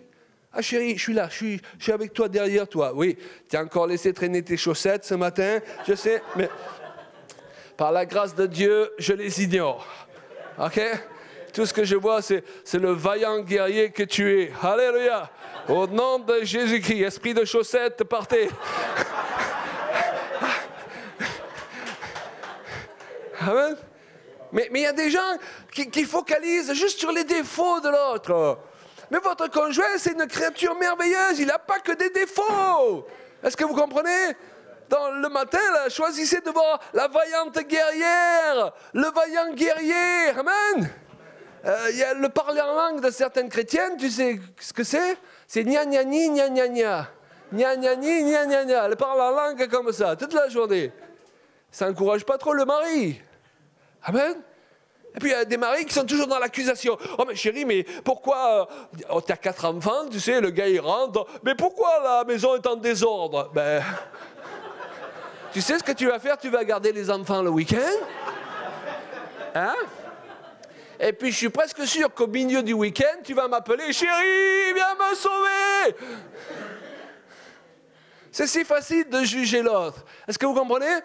Ah chérie, je suis là, je suis avec toi, derrière toi. Oui, tu as encore laissé traîner tes chaussettes ce matin, je sais, mais par la grâce de Dieu, je les ignore. OK? Tout ce que je vois, c'est le vaillant guerrier que tu es. Alléluia! Au nom de Jésus-Christ, esprit de chaussettes, partez. Amen. Mais il y a des gens qui focalisent juste sur les défauts de l'autre. Mais votre conjoint, c'est une créature merveilleuse. Il n'a pas que des défauts. Est-ce que vous comprenez? Dans le matin, là, choisissez de voir la vaillante guerrière, le vaillant guerrier. Amen. Il y a le parler en langue de certaines chrétiennes. Tu sais ce que c'est? C'est gna gna ni, gna gna gna. Gna gna ni, gna gna gna. Le parler en langue comme ça, toute la journée. Ça n'encourage pas trop le mari. Amen. Et puis il y a des maris qui sont toujours dans l'accusation. Oh mais chérie, mais pourquoi tu as 4 enfants, tu sais, le gars il rentre. Mais pourquoi la maison est en désordre? Ben, tu sais ce que tu vas faire? Tu vas garder les enfants le week-end. Hein? Et puis je suis presque sûr qu'au milieu du week-end, tu vas m'appeler, chérie, viens me sauver. C'est si facile de juger l'autre. Est-ce que vous comprenez?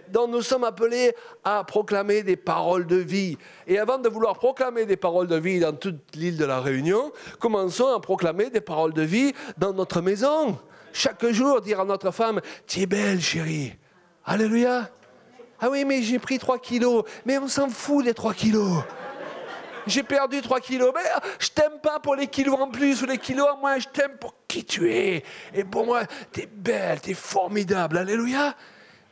Donc nous sommes appelés à proclamer des paroles de vie. Et avant de vouloir proclamer des paroles de vie dans toute l'île de la Réunion, commençons à proclamer des paroles de vie dans notre maison. Chaque jour, dire à notre femme, « Tu es belle, chérie. » Alléluia. Ah oui, mais j'ai pris 3 kilos. Mais on s'en fout des 3 kilos. J'ai perdu 3 kilos. Mais je t'aime pas pour les kilos en plus ou les kilos en moins. Je t'aime pour qui tu es. Et pour moi, tu es belle, tu es formidable. Alléluia.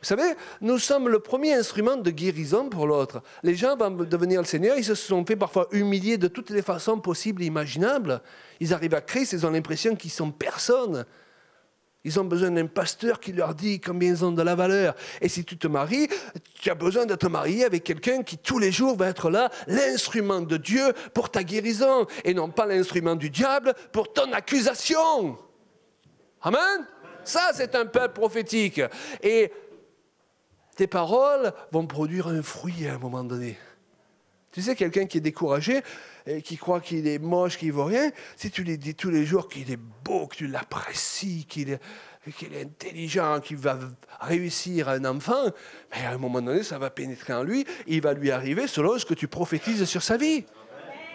Vous savez, nous sommes le premier instrument de guérison pour l'autre. Les gens vont devenir le Seigneur, ils se sont fait parfois humilier de toutes les façons possibles et imaginables. Ils arrivent à Christ, ils ont l'impression qu'ils sont personne. Ils ont besoin d'un pasteur qui leur dit combien ils ont de la valeur. Et si tu te maries, tu as besoin d'être marié avec quelqu'un qui tous les jours va être là, l'instrument de Dieu pour ta guérison, et non pas l'instrument du diable pour ton accusation. Amen? Ça, c'est un peuple prophétique. Et tes paroles vont produire un fruit à un moment donné. Tu sais, quelqu'un qui est découragé, et qui croit qu'il est moche, qu'il ne vaut rien, si tu lui dis tous les jours qu'il est beau, que tu l'apprécies, qu'il est intelligent, qu'il va réussir à un enfant, mais à un moment donné, ça va pénétrer en lui, et il va lui arriver selon ce que tu prophétises sur sa vie.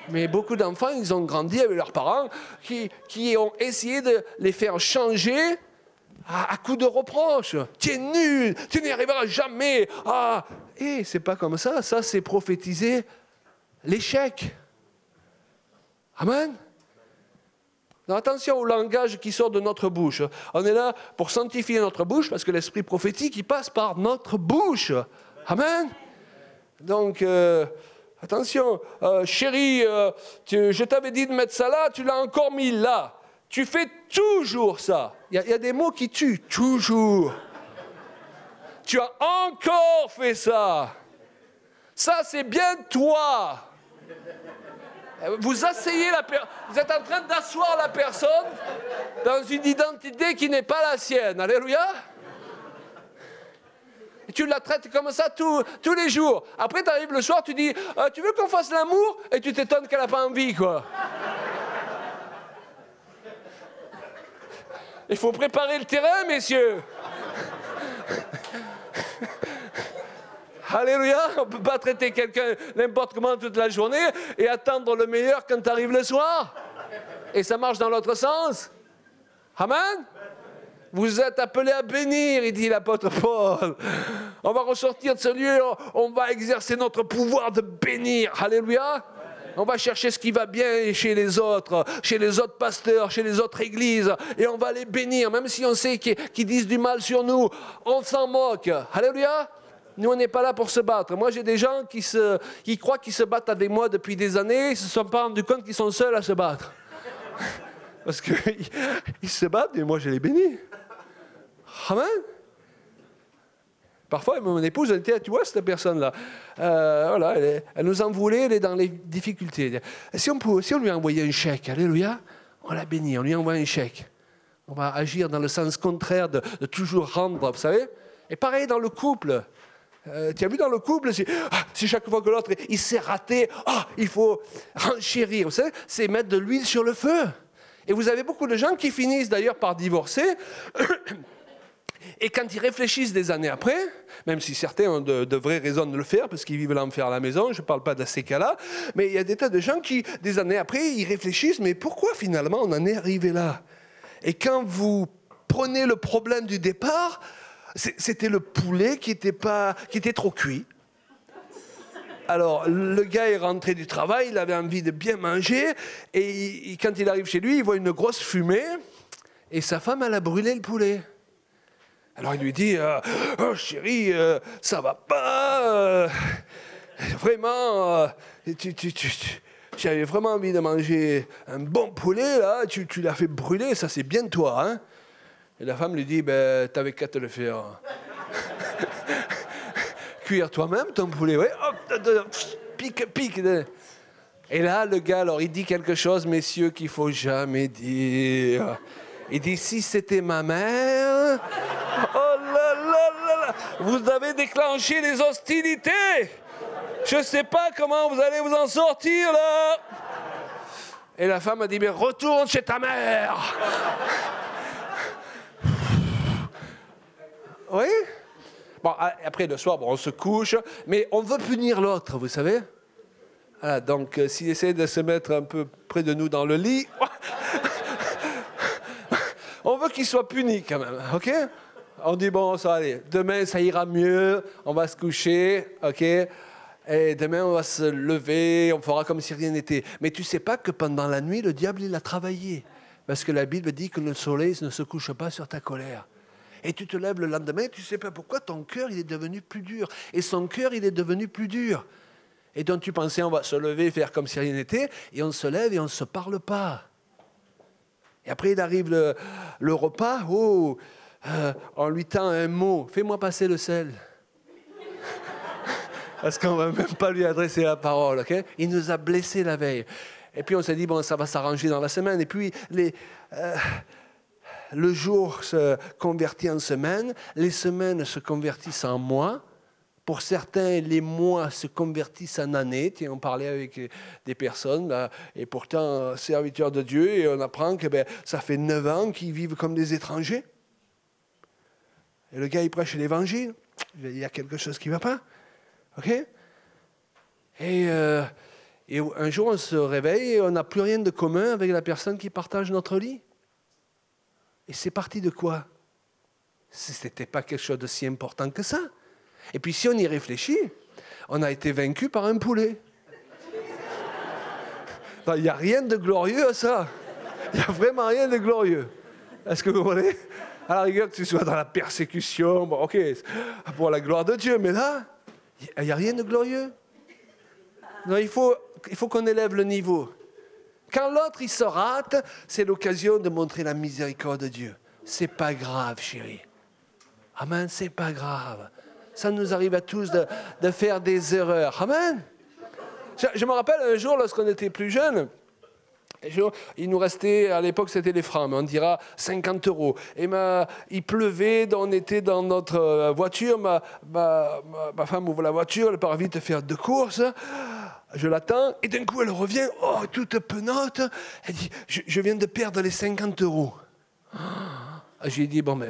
Mais beaucoup d'enfants, ils ont grandi avec leurs parents qui ont essayé de les faire changer à coups de reproches. Tu es nul, tu n'y arriveras jamais. Ah, et c'est pas comme ça. Ça, c'est prophétiser l'échec. Amen. Donc, attention au langage qui sort de notre bouche. On est là pour sanctifier notre bouche parce que l'esprit prophétique, il passe par notre bouche. Amen. Donc, attention, chérie, je t'avais dit de mettre ça là, tu l'as encore mis là. Tu fais toujours ça. Il y a des mots qui tuent, toujours. Tu as encore fait ça. Ça, c'est bien toi. Vous asseyez vous êtes en train d'asseoir la personne dans une identité qui n'est pas la sienne. Alléluia. Et tu la traites comme ça tous les jours. Après, tu arrives le soir, tu dis tu veux qu'on fasse l'amour? Et tu t'étonnes qu'elle n'a pas envie, quoi. Il faut préparer le terrain, messieurs. Alléluia, on ne peut pas traiter quelqu'un n'importe comment toute la journée et attendre le meilleur quand tu arrives le soir. Et ça marche dans l'autre sens. Amen. Vous êtes appelés à bénir, il dit l'apôtre Paul. On va ressortir de ce lieu, on va exercer notre pouvoir de bénir. Alléluia. On va chercher ce qui va bien chez les autres pasteurs, chez les autres églises, et on va les bénir, même si on sait qu'ils disent du mal sur nous. On s'en moque. Alléluia. Nous, on n'est pas là pour se battre. Moi, j'ai des gens qui croient qu'ils se battent avec moi depuis des années, ils ne se sont pas rendus compte qu'ils sont seuls à se battre. Parce qu'ils se battent et moi, je les bénis. Amen. Parfois, mon épouse, elle dit, tu vois, cette personne-là, voilà, elle nous en voulait, elle est dans les difficultés. Si on lui a envoyé un chèque, alléluia, on l'a béni, on lui envoie un chèque. On va agir dans le sens contraire de toujours rendre, vous savez. Et pareil dans le couple. Tu as vu dans le couple, si chaque fois que l'autre il s'est raté, il faut renchérir. Vous savez, c'est mettre de l'huile sur le feu. Et vous avez beaucoup de gens qui finissent d'ailleurs par divorcer. Et quand ils réfléchissent des années après, même si certains ont de vraies raisons de le faire, parce qu'ils vivent l'enfer à la maison, je ne parle pas de ces cas-là, mais il y a des tas de gens qui, des années après, ils réfléchissent, mais pourquoi finalement on en est arrivé là? Et quand vous prenez le problème du départ, c'était le poulet qui était trop cuit. Alors, le gars est rentré du travail, il avait envie de bien manger, et quand il arrive chez lui, il voit une grosse fumée, et sa femme, elle a brûlé le poulet. Alors il lui dit, oh chérie, ça va pas, vraiment, j'avais vraiment envie de manger un bon poulet, là, tu l'as fait brûler, ça c'est bien toi, hein. Et la femme lui dit, ben, t'avais qu'à te le faire. Cuire toi-même ton poulet, ouais, hop, pique. Et là, le gars, alors, il dit quelque chose, messieurs, qu'il ne faut jamais dire. Il dit, si c'était ma mère, oh là là, vous avez déclenché les hostilités. Je ne sais pas comment vous allez vous en sortir, là. Et la femme a dit, mais retourne chez ta mère. Oui. Bon, après, le soir, on se couche, mais on veut punir l'autre, vous savez. Voilà, donc, s'il essaie de se mettre un peu près de nous dans le lit, on veut qu'il soit puni quand même, ok? On dit, bon, ça va aller. Demain, ça ira mieux, on va se coucher, ok? Et demain, on va se lever, on fera comme si rien n'était. Mais tu ne sais pas que pendant la nuit, le diable, il a travaillé. Parce que la Bible dit que le soleil ne se couche pas sur ta colère. Et tu te lèves le lendemain, tu ne sais pas pourquoi, ton cœur, il est devenu plus dur. Et son cœur, il est devenu plus dur. Et donc tu pensais, on va se lever, faire comme si rien n'était, et on se lève et on ne se parle pas. Et après, il arrive le repas, on lui tend un mot, fais-moi passer le sel. Parce qu'on ne va même pas lui adresser la parole, ok? Il nous a blessés la veille. Et puis on s'est dit, bon, ça va s'arranger dans la semaine. Et puis, le jour se convertit en semaine, les semaines se convertissent en mois. Pour certains, les mois se convertissent en années. On parlait avec des personnes, là, et pourtant, serviteurs de Dieu, et on apprend que ça fait 9 ans qu'ils vivent comme des étrangers. Et le gars, il prêche l'évangile. Il y a quelque chose qui ne va pas. OK? Et un jour, on se réveille et on n'a plus rien de commun avec la personne qui partage notre lit. Et c'est parti de quoi? Ce n'était pas quelque chose de si important que ça. Et puis si on y réfléchit, on a été vaincu par un poulet. Il n'y a rien de glorieux à ça. Il n'y a vraiment rien de glorieux. Est-ce que vous comprenez? À la rigueur, que tu sois dans la persécution, bon, ok, pour la gloire de Dieu, mais là, il n'y a rien de glorieux. Non, il faut qu'on élève le niveau. Quand l'autre, il se rate, c'est l'occasion de montrer la miséricorde de Dieu. C'est pas grave, chérie. Amen, c'est pas grave. Ça nous arrive à tous de faire des erreurs. Amen. Je me rappelle un jour, lorsqu'on était plus jeunes, il nous restait, à l'époque c'était les francs, mais on dira 50 €. Et il pleuvait, on était dans notre voiture, ma femme ouvre la voiture, elle part vite faire 2 courses, je l'attends, et d'un coup elle revient, toute penote, elle dit, je viens de perdre les 50 €. Je lui ai dit, bon, mais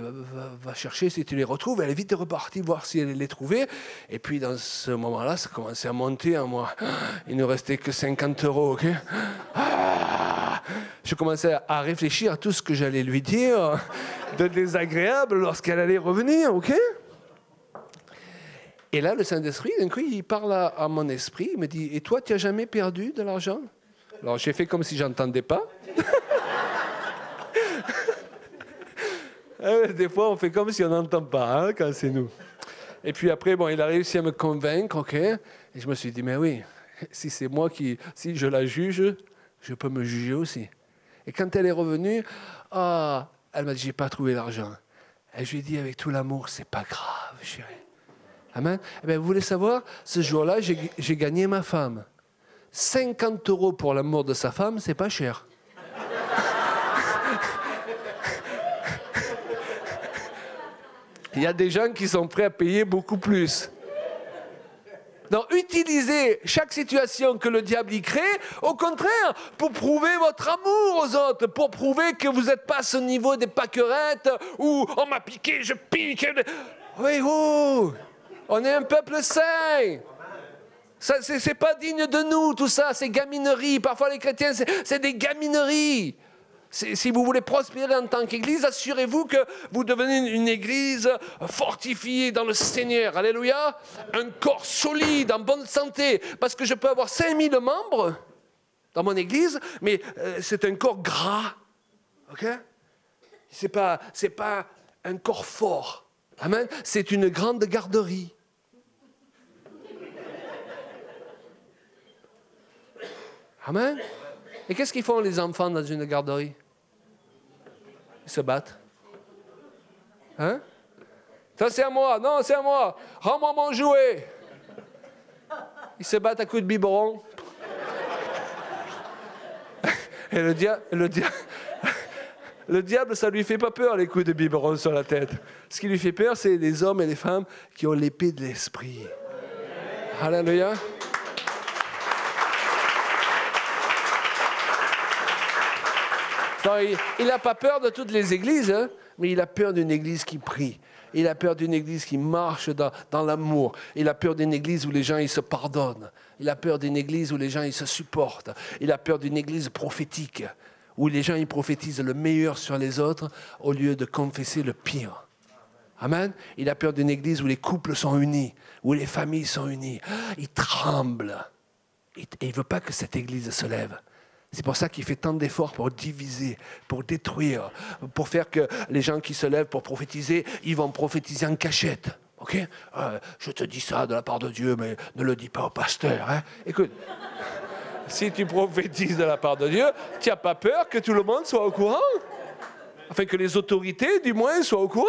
va chercher si tu les retrouves. Elle est vite repartie voir si elle les trouvait. Et puis, dans ce moment-là, ça commençait à monter en moi. Il ne restait que 50 €, ok? Je commençais à réfléchir à tout ce que j'allais lui dire de désagréable lorsqu'elle allait revenir, ok? Et là, le Saint-Esprit, d'un coup, il parle à mon esprit. Il me dit, et toi, tu n'as jamais perdu de l'argent? Alors, j'ai fait comme si je n'entendais pas. Des fois, on fait comme si on n'entend pas, hein, quand c'est nous. Et puis après, bon, il a réussi à me convaincre, ok? Et je me suis dit, mais oui, si c'est moi si je la juge, je peux me juger aussi. Et quand elle est revenue, elle m'a dit, j'ai pas trouvé l'argent. Et je lui ai dit avec tout l'amour, c'est pas grave, chérie. Amen. Eh bien, vous voulez savoir, ce jour-là, j'ai gagné ma femme. 50 € pour l'amour de sa femme, c'est pas cher. Il y a des gens qui sont prêts à payer beaucoup plus. Donc, utilisez chaque situation que le diable y crée, au contraire, pour prouver votre amour aux autres, pour prouver que vous n'êtes pas à ce niveau des pâquerettes où on m'a piqué, je pique. Oui, on est un peuple saint. C'est pas digne de nous, tout ça, c'est gaminerie. Parfois, les chrétiens, c'est des gamineries. Si vous voulez prospérer en tant qu'Église, assurez-vous que vous devenez une Église fortifiée dans le Seigneur. Alléluia. Un corps solide, en bonne santé. Parce que je peux avoir 5000 membres dans mon Église, mais c'est un corps gras. OK? C'est pas un corps fort. Amen. C'est une grande garderie. Amen. Et qu'est-ce qu'ils font les enfants dans une garderie? Ils se battent. Hein? Ça c'est à moi, non c'est à moi. Rends-moi mon jouet. Ils se battent à coups de biberon. Et le diable, ça lui fait pas peur les coups de biberon sur la tête. Ce qui lui fait peur, c'est les hommes et les femmes qui ont l'épée de l'esprit. Alléluia. Il n'a pas peur de toutes les églises, hein, mais il a peur d'une église qui prie. Il a peur d'une église qui marche dans l'amour. Il a peur d'une église où les gens ils se pardonnent. Il a peur d'une église où les gens ils se supportent. Il a peur d'une église prophétique, où les gens ils prophétisent le meilleur sur les autres au lieu de confesser le pire. Amen. Il a peur d'une église où les couples sont unis, où les familles sont unies. Il tremble. Et il ne veut pas que cette église se lève. C'est pour ça qu'il fait tant d'efforts pour diviser, pour détruire, pour faire que les gens qui se lèvent pour prophétiser, ils vont prophétiser en cachette. Ok? Je te dis ça de la part de Dieu, mais ne le dis pas au pasteur. Hein? Écoute, si tu prophétises de la part de Dieu, tu n'as pas peur que tout le monde soit au courant? Afin que les autorités, du moins, soient au courant.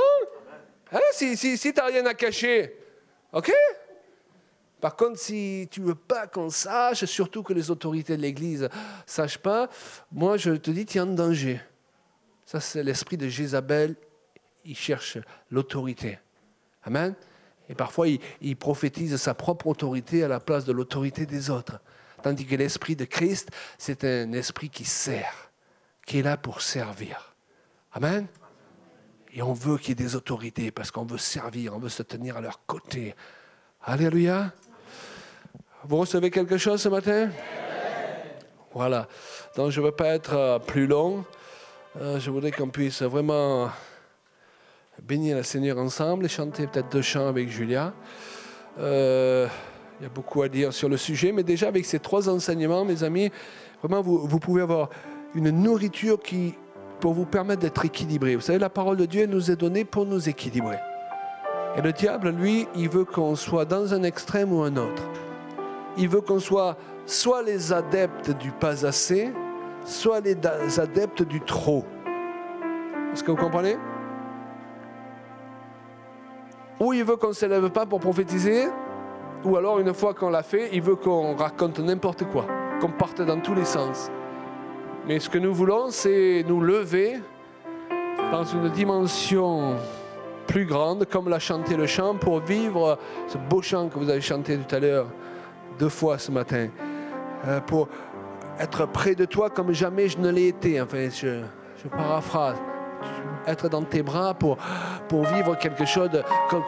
Hein? Si tu n'as rien à cacher. Ok? Par contre, si tu ne veux pas qu'on sache, surtout que les autorités de l'Église ne sachent pas, moi je te dis, tu es en danger. Ça, c'est l'esprit de Jézabel. Il cherche l'autorité. Amen. Et parfois, il prophétise sa propre autorité à la place de l'autorité des autres. Tandis que l'esprit de Christ, c'est un esprit qui sert, qui est là pour servir. Amen. Et on veut qu'il y ait des autorités parce qu'on veut servir, on veut se tenir à leur côté. Alléluia. Vous recevez quelque chose ce matin? Voilà. Donc, je ne veux pas être plus long. Je voudrais qu'on puisse vraiment bénir le Seigneur ensemble et chanter peut-être 2 chants avec Julia. Il y a beaucoup à dire sur le sujet, mais déjà avec ces 3 enseignements, mes amis, Vraiment, vous pouvez avoir une nourriture qui, pour vous permettre d'être équilibré. Vous savez, la parole de Dieu nous est donnée pour nous équilibrer. Et le diable, lui, il veut qu'on soit dans un extrême ou un autre. Il veut qu'on soit les adeptes du pas assez, soit les adeptes du trop. Est-ce que vous comprenez? Ou il veut qu'on ne s'élève pas pour prophétiser, ou alors une fois qu'on l'a fait, il veut qu'on raconte n'importe quoi, qu'on parte dans tous les sens. Mais ce que nous voulons, c'est nous lever dans une dimension plus grande, comme l'a chanté le chant, pour vivre ce beau chant que vous avez chanté tout à l'heure, 2 fois ce matin, pour être près de toi comme jamais je ne l'ai été. Enfin, je paraphrase. Être dans tes bras pour vivre quelque chose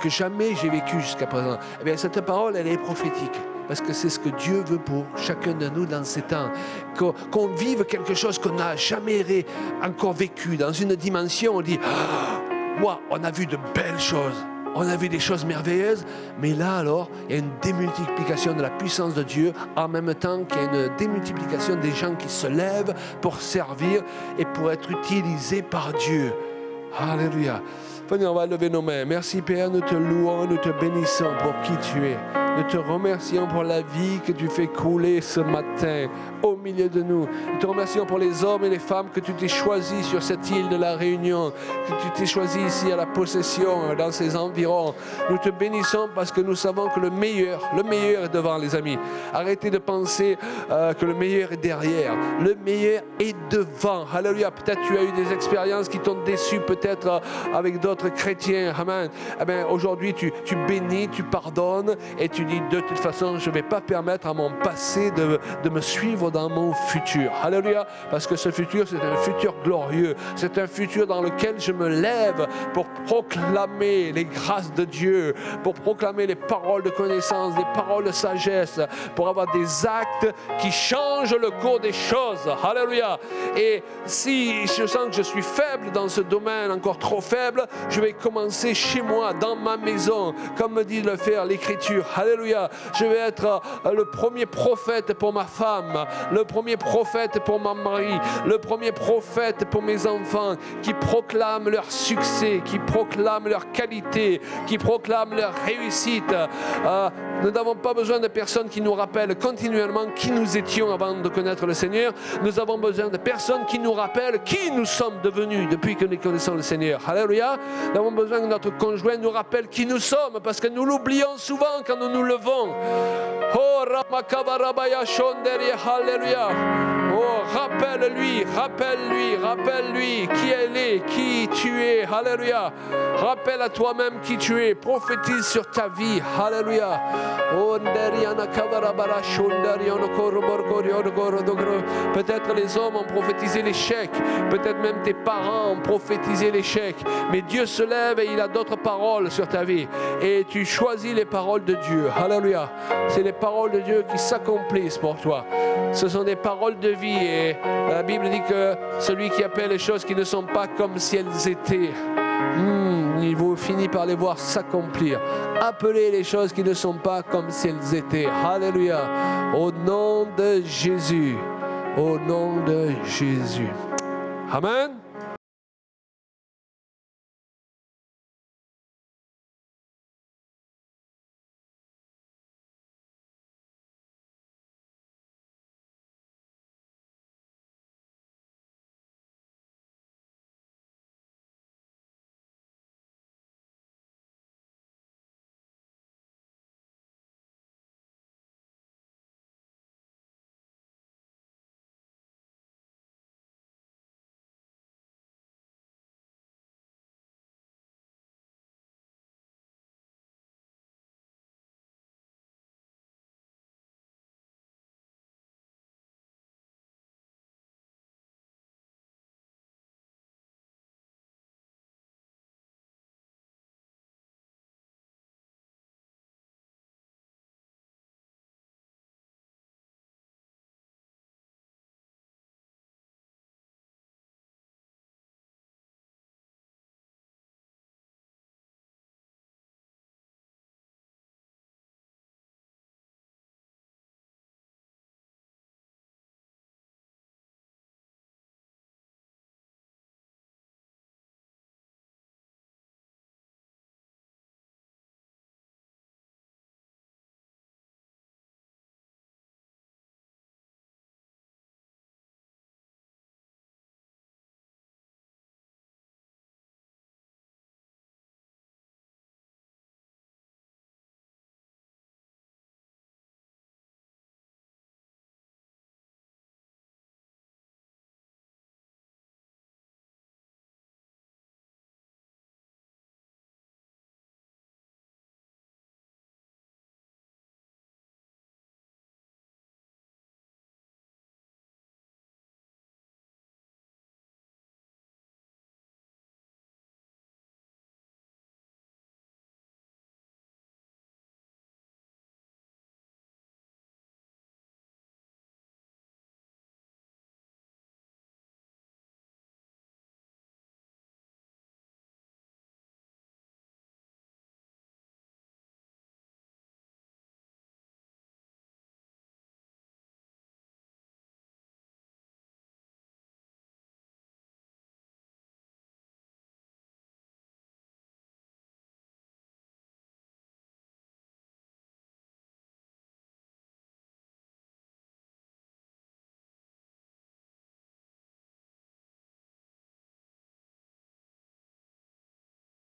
que jamais j'ai vécu jusqu'à présent. Eh bien, cette parole, elle est prophétique. Parce que c'est ce que Dieu veut pour chacun de nous dans ces temps. Qu'on vive quelque chose qu'on n'a jamais encore vécu. Dans une dimension, on dit, on a vu de belles choses. On a vu des choses merveilleuses. Mais là, alors, il y a une démultiplication de la puissance de Dieu en même temps qu'il y a une démultiplication des gens qui se lèvent pour servir et pour être utilisés par Dieu. Alléluia. Venez, on va lever nos mains. Merci Père, nous te louons, nous te bénissons pour qui tu es. Nous te remercions pour la vie que tu fais couler ce matin au milieu de nous. Nous te remercions pour les hommes et les femmes que tu t'es choisis sur cette île de la Réunion, que tu t'es choisi ici à la Possession, dans ces environs. Nous te bénissons parce que nous savons que le meilleur est devant, les amis. Arrêtez de penser que le meilleur est derrière. Le meilleur est devant. Alléluia. Peut-être tu as eu des expériences qui t'ont déçu, peut-être avec d'autres chrétiens. Amen. Eh bien, aujourd'hui, tu bénis, tu pardonnes et tu dis, de toute façon, je ne vais pas permettre à mon passé de me suivre dans mon futur. Alléluia. Parce que ce futur, c'est un futur glorieux. C'est un futur dans lequel je me lève pour proclamer les grâces de Dieu, pour proclamer les paroles de connaissance, les paroles de sagesse, pour avoir des actes qui changent le cours des choses. Alléluia. Et si je sens que je suis faible dans ce domaine, encore trop faible, je vais commencer chez moi, dans ma maison, comme me dit de le faire l'Écriture. Alléluia. Je vais être le premier prophète pour ma femme, le premier prophète pour mon mari, le premier prophète pour mes enfants, qui proclament leur succès, qui proclament leur qualité, qui proclament leur réussite. Nous n'avons pas besoin de personnes qui nous rappellent continuellement qui nous étions avant de connaître le Seigneur. Nous avons besoin de personnes qui nous rappellent qui nous sommes devenus depuis que nous connaissons le Seigneur. Alléluia. Nous avons besoin que notre conjoint nous rappelle qui nous sommes, parce que nous l'oublions souvent quand nous nous levons. Oh, Ramakavarabaya Shonderi, Alléluia. Oh, rappelle-lui qui elle est, qui tu es. Alléluia. Rappelle à toi-même qui tu es. Prophétise sur ta vie. Alléluia. Peut-être les hommes ont prophétisé l'échec. Peut-être même tes parents ont prophétisé l'échec. Mais Dieu se lève et il a d'autres paroles sur ta vie. Et tu choisis les paroles de Dieu. Alléluia. C'est les paroles de Dieu qui s'accomplissent pour toi. Ce sont des paroles de vie. Et la Bible dit que celui qui appelle les choses qui ne sont pas comme si elles étaient, il vous finit par les voir s'accomplir. Appelez les choses qui ne sont pas comme si elles étaient. Alléluia. Au nom de Jésus. Au nom de Jésus. Amen.